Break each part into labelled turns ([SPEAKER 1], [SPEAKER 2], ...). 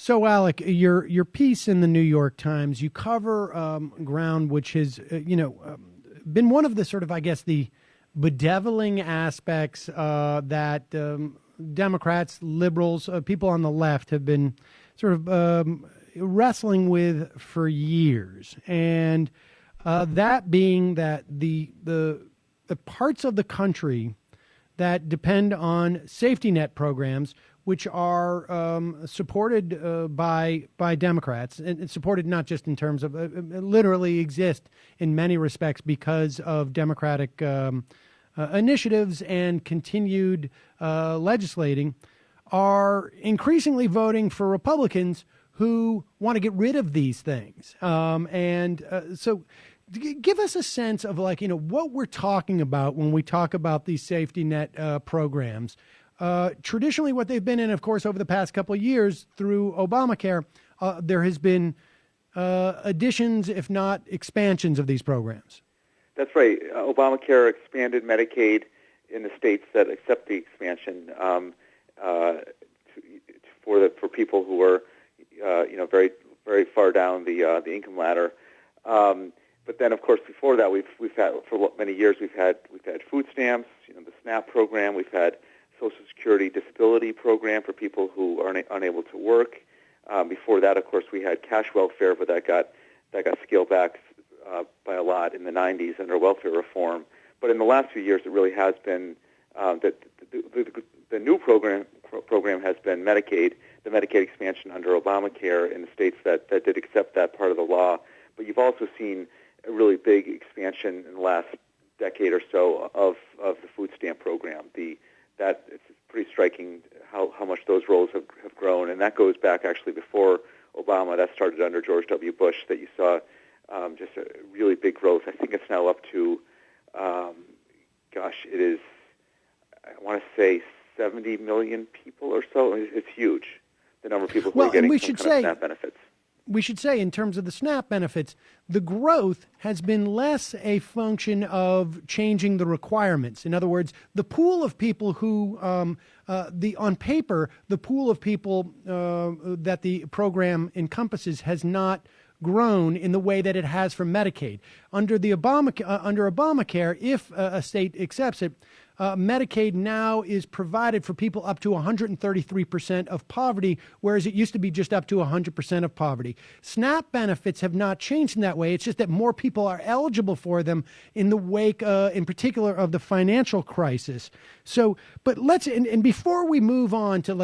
[SPEAKER 1] So, Alec, your piece in the New York Times, you cover ground which has, been one of the sort of, I guess, the bedeviling aspects that Democrats, liberals, people on the left have been sort of wrestling with for years, and that being that the parts of the country that depend on safety net programs, which are supported by Democrats, and supported not just in terms of literally exist in many respects because of Democratic initiatives and continued legislating, are increasingly voting for Republicans who want to get rid of these things. So give us a sense of what we're talking about when we talk about these safety net programs. Traditionally, what they've been in, of course, over the past couple of years through Obamacare, there has been additions, if not expansions, of these programs.
[SPEAKER 2] That's right. Obamacare expanded Medicaid in the states that accept the expansion for people who are very very far down the income ladder. But then, of course, before that, we've had for many years we've had food stamps, the SNAP program. We've had Social Security disability program for people who are unable to work. Before that, of course, we had cash welfare, but that got scaled back by a lot in the 90s under welfare reform. But in the last few years, it really has been that the new program has been Medicaid, the Medicaid expansion under Obamacare in the states that did accept that part of the law. But you've also seen a really big expansion in the last decade or so of the food stamp program. That it's pretty striking how much those rolls have grown, and that goes back actually before Obama. That started under George W. Bush. That you saw just a really big growth. I think it's now up to, it is, I want to say 70 million people or so. It's huge, the number of people who are getting some kind of SNAP benefits.
[SPEAKER 1] We should say, in terms of the SNAP benefits, the growth has been less a function of changing the requirements. In other words, the pool of people who, on paper, the pool of people that the program encompasses has not grown in the way that it has for Medicaid. Under Obamacare, if a state accepts it, Medicaid now is provided for people up to 133% of poverty, whereas it used to be just up to 100% of poverty. SNAP benefits have not changed in that way. It's just that more people are eligible for them in the wake, in particular, of the financial crisis. So, but and before we move on to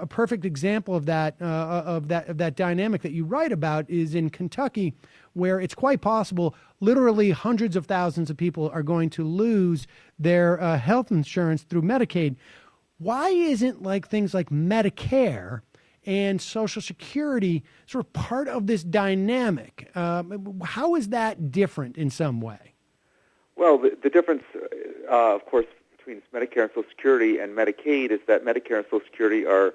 [SPEAKER 1] a perfect example of that dynamic that you write about is in Kentucky, where it's quite possible literally hundreds of thousands of people are going to lose their health insurance through Medicaid. Why isn't things like Medicare and Social Security sort of part of this dynamic? How is that different in some way?
[SPEAKER 2] Well, the difference, of course, between Medicare and Social Security and Medicaid is that Medicare and Social Security are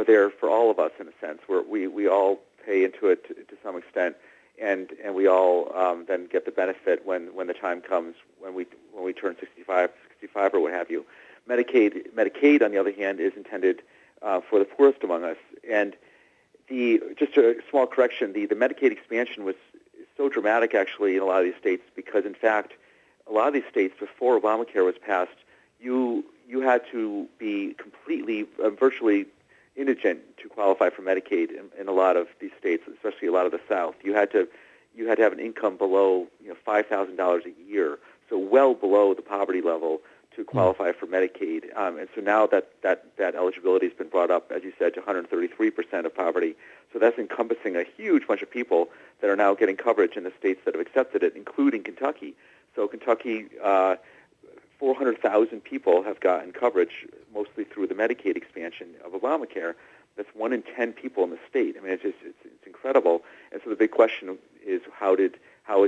[SPEAKER 2] there for all of us in a sense, where we all pay into it to some extent. And we all then get the benefit when the time comes when we turn 65 or what have you. Medicaid, on the other hand, is intended for the poorest among us. And just a small correction: the Medicaid expansion is so dramatic actually in a lot of these states because, in fact, a lot of these states before Obamacare was passed, you had to be completely, virtually indigent to qualify for Medicaid in a lot of these states, especially a lot of the South. You had to have an income below $5,000 a year, so well below the poverty level to qualify for Medicaid. And so now that eligibility has been brought up, as you said, to 133% of poverty. So that's encompassing a huge bunch of people that are now getting coverage in the states that have accepted it, including Kentucky. So Kentucky, 400,000 people have gotten coverage, mostly through the Medicaid expansion of Obamacare. That's 1 in 10 people in the state. I mean, it's incredible. And so the big question is how is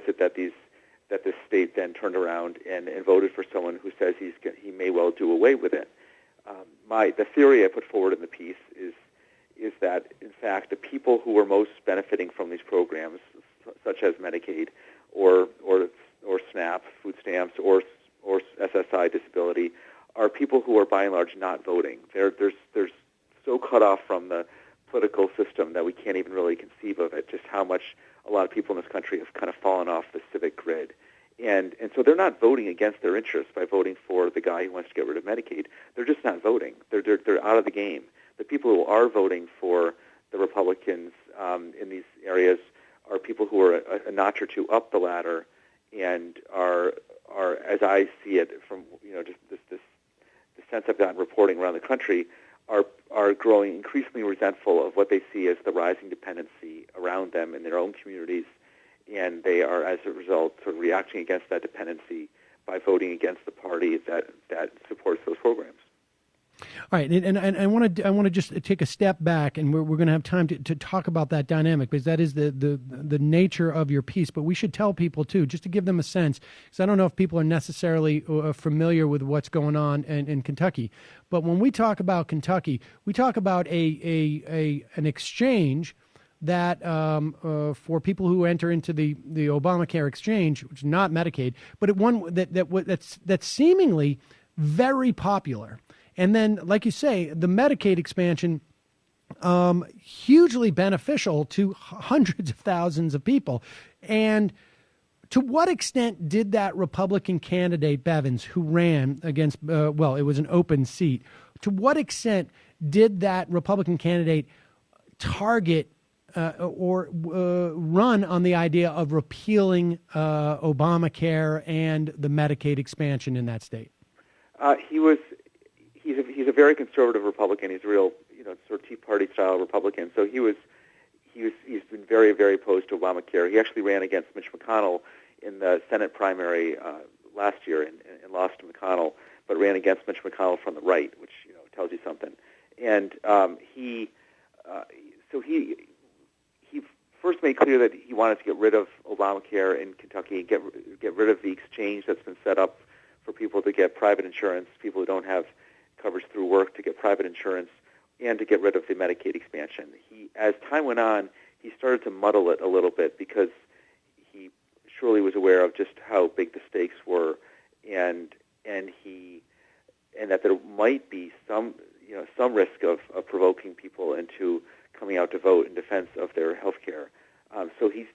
[SPEAKER 2] it that this state then turned around and voted for someone who says he may well do away with it? The theory I put forward in the piece is that in fact the people who are most benefiting from these programs, such as Medicaid or SNAP, food stamps, or SSI disability, are people who are by and large not voting. They're so cut off from the political system that we can't even really conceive of it, just how much a lot of people in this country have kind of fallen off the civic grid. And so they're not voting against their interests by voting for the guy who wants to get rid of Medicaid. They're just not voting. They're out of the game. The people who are voting for the Republicans in these areas are people who are a notch or two up the ladder, and are as I see it from just the sense I've gotten reporting around the country, are growing increasingly resentful of what they see as the rising dependency around them in their own communities, and they are, as a result, sort of reacting against that dependency by voting against the party that supports those programs.
[SPEAKER 1] All right, and I want to just take a step back, and we're going to have time to talk about that dynamic, because that is the nature of your piece. But we should tell people too, just to give them a sense, because I don't know if people are necessarily familiar with what's going on in Kentucky. But when we talk about Kentucky, we talk about an exchange that for people who enter into the Obamacare exchange, which is not Medicaid, but that's seemingly very popular. And then, like you say, the Medicaid expansion, hugely beneficial to hundreds of thousands of people. And to what extent did that Republican candidate, Bevins, who ran against, it was an open seat, to what extent did that Republican candidate target or run on the idea of repealing Obamacare and the Medicaid expansion in that state?
[SPEAKER 2] He's a very conservative Republican. He's a real, sort of Tea Party style Republican. So he's been very, very opposed to Obamacare. He actually ran against Mitch McConnell in the Senate primary last year and lost to McConnell, but ran against Mitch McConnell from the right, which tells you something. And he first made clear that he wanted to get rid of Obamacare in Kentucky, get rid of the exchange that's been set up for people to get private insurance, people who don't have coverage through work to get private insurance, and to get rid of the Medicaid expansion. As time went on, he started to muddle it a little bit because he surely was aware of just how big the stakes were, and that there might be some risk of provoking people into coming out to vote in defense of their health care. So he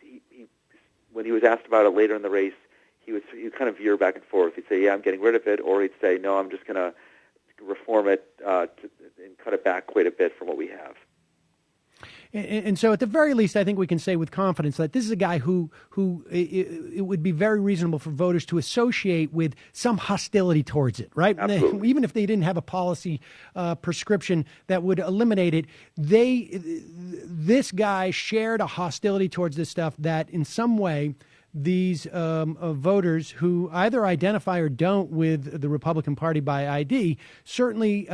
[SPEAKER 2] when he was asked about it later in the race, he'd kind of veer back and forth. He'd say, "Yeah, I'm getting rid of it," or he'd say, "No, I'm just going to reform it and cut it back quite a bit from what we have."
[SPEAKER 1] And so, at the very least, I think we can say with confidence that this is a guy who it would be very reasonable for voters to associate with some hostility towards it, right?
[SPEAKER 2] Absolutely.
[SPEAKER 1] Even if they didn't have a policy prescription that would eliminate it, this guy shared a hostility towards this stuff that, in some way, these voters who either identify or don't with the Republican Party by ID certainly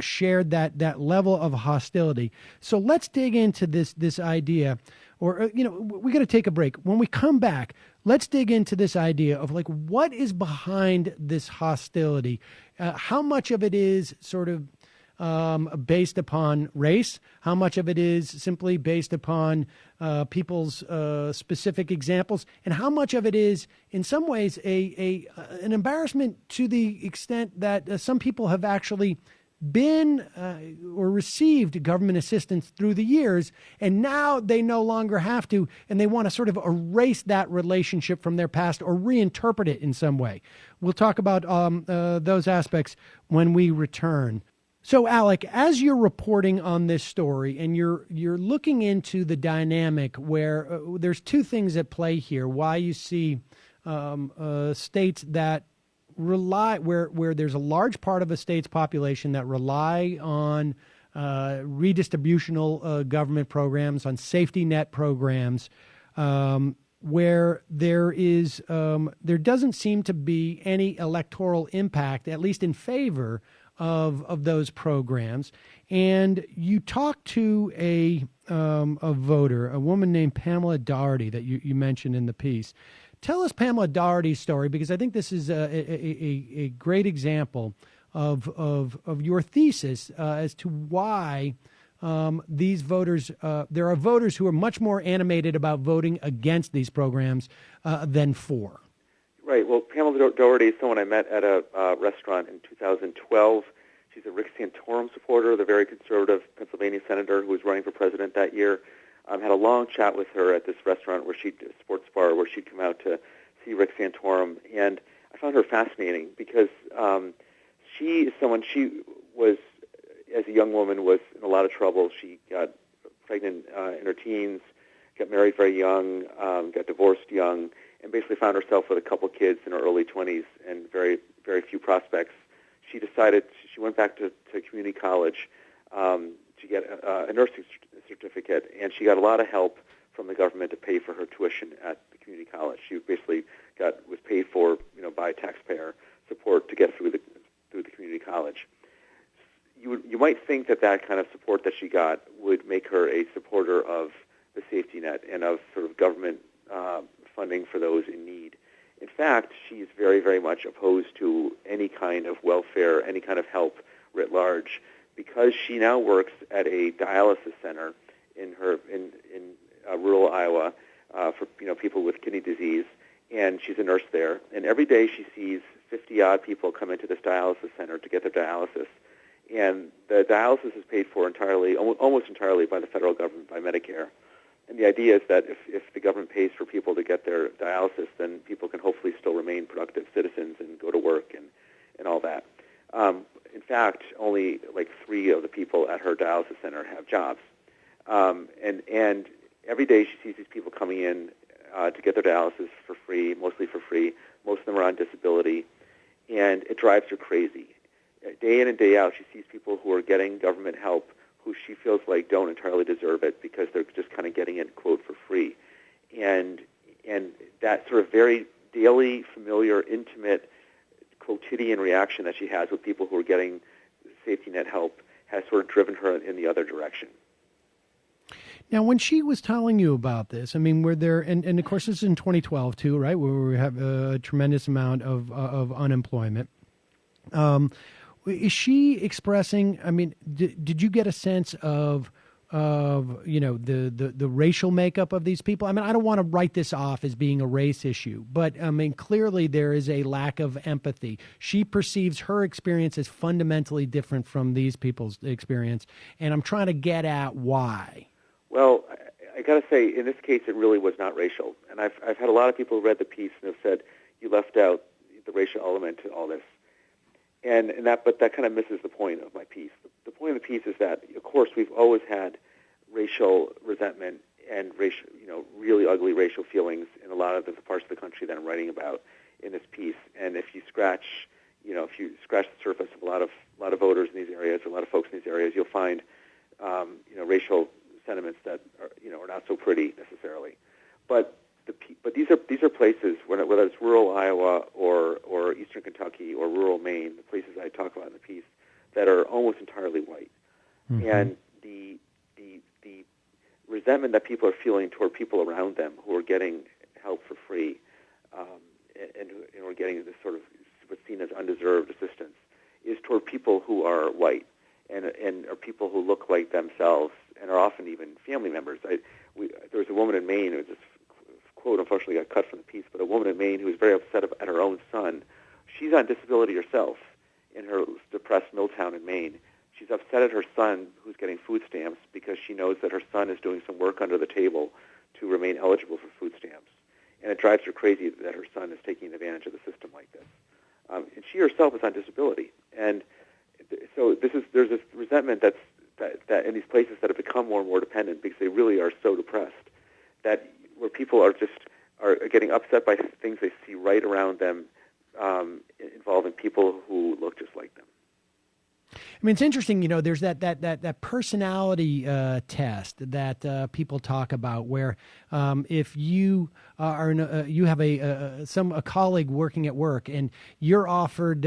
[SPEAKER 1] shared that level of hostility. So let's dig into this idea, or we got to take a break. When we come back, let's dig into this idea of what is behind this hostility. How much of it is sort of based upon race? How much of it is simply based upon people's specific examples? And how much of it is, in some ways, an embarrassment to the extent that some people have actually been or received government assistance through the years, and now they no longer have to, and they want to sort of erase that relationship from their past or reinterpret it in some way. We'll talk about those aspects when we return. So, Alec, as you're reporting on this story and you're looking into the dynamic where there's two things at play here, why you see states that rely, where there's a large part of a state's population that rely on redistributional government programs, on safety net programs, where there doesn't seem to be any electoral impact, at least in favor of those programs. And you talked to a voter, a woman named Pamela Daugherty that you mentioned in the piece. Tell us Pamela Daugherty's story, because I think this is a great example of your thesis as to why these voters, there are voters who are much more animated about voting against these programs than for.
[SPEAKER 2] Right. Well, Pamela Daugherty is someone I met at a restaurant in 2012. She's a Rick Santorum supporter, the very conservative Pennsylvania senator who was running for president that year. Had a long chat with her at this restaurant sports bar, where she'd come out to see Rick Santorum, and I found her fascinating because she is someone, she was, as a young woman, was in a lot of trouble. She got pregnant in her teens, got married very young, got divorced young, and basically found herself with a couple kids in her early 20s and very, very few prospects. She decided, she went back to community college to get a nursing certificate, and she got a lot of help from the government to pay for her tuition at the community college. She basically was paid for, by taxpayer support to get through the community college. You might think that kind of support that she got would make her a supporter of the safety net and of sort of government funding for those in need. In fact, she's very, very much opposed to any kind of welfare, any kind of help writ large, because she now works at a dialysis center in rural Iowa for people with kidney disease, and she's a nurse there. And every day she sees 50-odd people come into this dialysis center to get their dialysis. And the dialysis is paid for entirely, almost entirely, by the federal government, by Medicare. And the idea is that if the government pays for people to get their dialysis, then people can hopefully still remain productive citizens and go to work and all that. In fact, only like 3 of the people at her dialysis center have jobs. And every day she sees these people coming in to get their dialysis for free, mostly for free. Most of them are on disability, and it drives her crazy. Day in and day out, she sees people who are getting government help who she feels like don't entirely deserve it because they're just kind of getting it, quote, for free. And that sort of very daily, familiar, intimate, quotidian reaction that she has with people who are getting safety net help has sort of driven her in the other direction.
[SPEAKER 1] Now, when she was telling you about this, I mean, were there, and of course this is in 2012 too, right, where we have a tremendous amount of unemployment. Is she expressing, I mean, did you get a sense of the racial makeup of these people? I mean, I don't want to write this off as being a race issue, but I mean, clearly there is a lack of empathy. She perceives her experience as fundamentally different from these people's experience, and I'm trying to get at why.
[SPEAKER 2] Well, I got to say, in this case, it really was not racial. And I've had a lot of people who read the piece and have said, you left out the racial element to all this. But that kind of misses the point of my piece. The point of the piece is that, of course, we've always had racial resentment and racial, really ugly racial feelings in a lot of the parts of the country that I'm writing about in this piece. And if you scratch the surface of a lot of voters in these areas, or a lot of folks in these areas, you'll find, racial sentiments that are not so pretty necessarily. But these are places, whether it's rural Iowa or eastern Kentucky or rural Maine, the places I talk about in the piece, that are almost entirely white. Mm-hmm. And the resentment that people are feeling toward people around them who are getting help for free, and who are getting this sort of what's seen as undeserved assistance, is toward people who are white and are people who look like themselves and are often even family members. There was a woman in Maine who was just quote unfortunately got cut from the piece, but a woman in Maine who was very upset at her own son. She's on disability herself in her depressed Milltown in Maine. She's upset at her son who's getting food stamps because she knows that her son is doing some work under the table to remain eligible for food stamps. And it drives her crazy that her son is taking advantage of the system like this. And she herself is on disability. And so there's this resentment that in these places that have become more and more dependent because they really are so depressed, that where people are getting upset by things they see right around them, involving people who look just like them.
[SPEAKER 1] I mean, it's interesting, there's that personality test that people talk about, where if you you have a colleague working at work, and you're offered,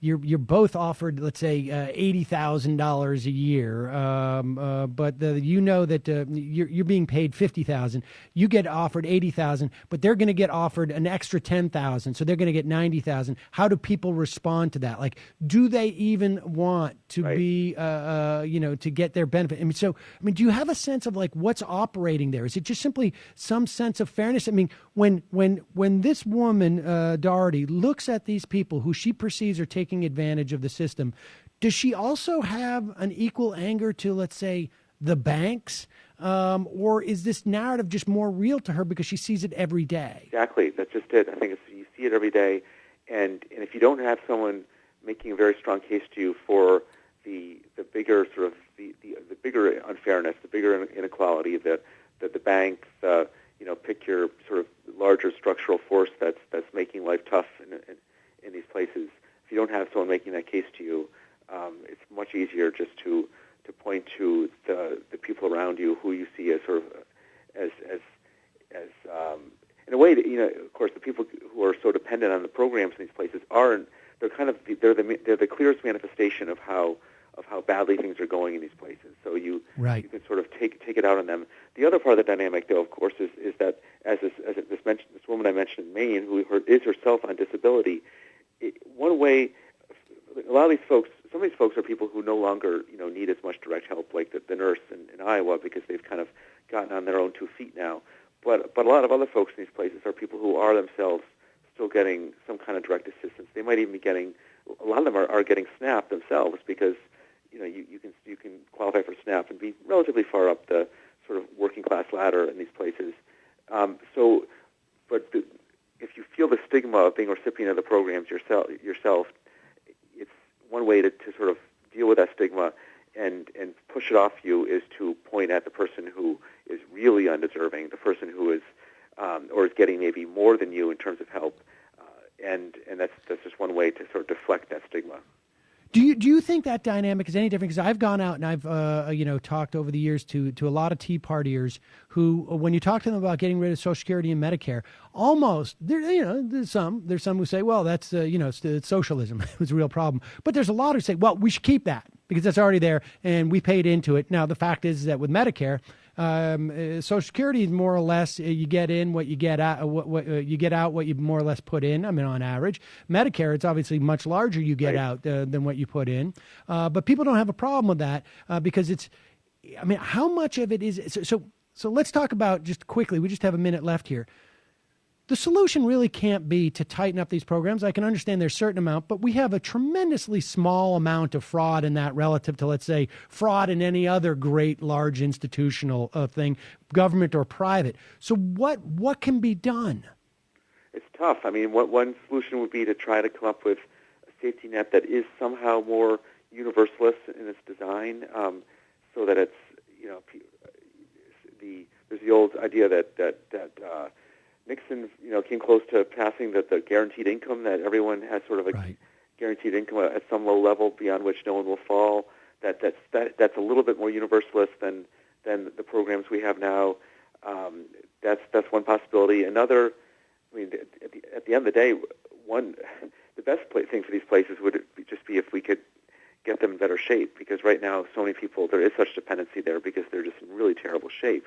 [SPEAKER 1] you're both offered, let's say, $80,000 a year, but that you're being paid $50,000. You get offered $80,000, but they're going to get offered an extra $10,000, so they're going to get $90,000. How do people respond to that? Like, do they even want to be, to get their benefit? I mean, do you have a sense of like what's operating there? Is it just simply some sense of fairness? I mean, when this woman, Doherty, looks at these people who she perceives are taking advantage of the system, Does she also have an equal anger to, let's say, the banks? Or is this narrative just more real to her because she sees it every day?
[SPEAKER 2] Exactly. That's just it. I think you see it every day, and if you don't have someone making a very strong case to you for the bigger sort of the bigger unfairness, the bigger inequality, that the banks, pick your sort of larger structural force that's making life tough in these places. If you don't have someone making that case to you, it's much easier just to point to the people around you who you see as sort of as in a way that, of course, the people who are so dependent on the programs in these places they're the clearest manifestation of how badly things are going in these places. So you can sort of take it out on them. The other part of the dynamic, though, of course, is that as this woman I mentioned in Maine, who is herself on disability, one way a lot of these folks, some of these folks are people who no longer need as much direct help, like the nurse in Iowa, because they've kind of gotten on their own 2 feet now. But a lot of other folks in these places are people who are themselves still getting some kind of direct assistance. They might even be getting, a lot of them are getting SNAP themselves, because you can qualify for SNAP and be relatively far up the sort of working class ladder in these places. If you feel the stigma of being a recipient of the programs yourself, it's one way to sort of deal with that stigma and push it off you is to point at the person who is really undeserving, the person who is or is getting maybe more than you in terms of help, and that's just one way to sort of deflect that stigma.
[SPEAKER 1] Do you think that dynamic is any different? Because I've gone out and I've talked over the years to a lot of Tea Partiers who, when you talk to them about getting rid of Social Security and Medicare, almost there's some who say, well, that's it's socialism. It was a real problem. But there's a lot who say, well, we should keep that because that's already there and we paid into it. Now the fact is that with Medicare, Social Security is more or less you get in what you get out, what you get out what you more or less put in. I mean, on average, Medicare it's obviously much larger you get out than what you put in. But people don't have a problem with that because it's. I mean, how much of it is so? So let's talk about just quickly. We just have a minute left here. The solution really can't be to tighten up these programs. I can understand there's a certain amount, but we have a tremendously small amount of fraud in that relative to, let's say, fraud in any other great large institutional thing, government or private. So what can be done?
[SPEAKER 2] It's tough. I mean, one solution would be to try to come up with a safety net that is somehow more universalist in its design, so that it's there's the old idea that Nixon, came close to passing the guaranteed income, that everyone has sort of a guaranteed income at some low level beyond which no one will fall. That's a little bit more universalist than the programs we have now. That's one possibility. Another, I mean, at the end of the day, the best thing for these places would just be if we could get them in better shape, because right now so many people, there is such dependency there because they're just in really terrible shape.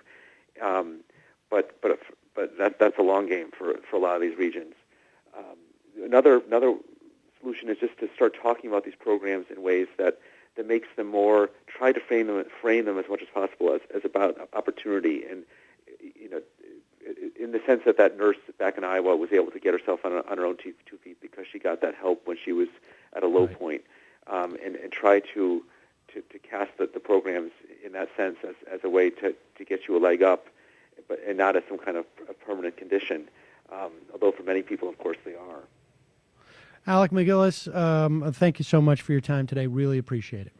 [SPEAKER 2] But that's a long game for a lot of these regions. Another solution is just to start talking about these programs in ways that makes them more, try to frame them as much as possible as about opportunity, and in the sense that nurse back in Iowa was able to get herself on her own 2 feet because she got that help when she was at a low point, and try to cast the programs in that sense as a way to get you a leg up, and not as some kind of a permanent condition, although for many people, of course, they are.
[SPEAKER 1] Alec MacGillis, thank you so much for your time today. Really appreciate it.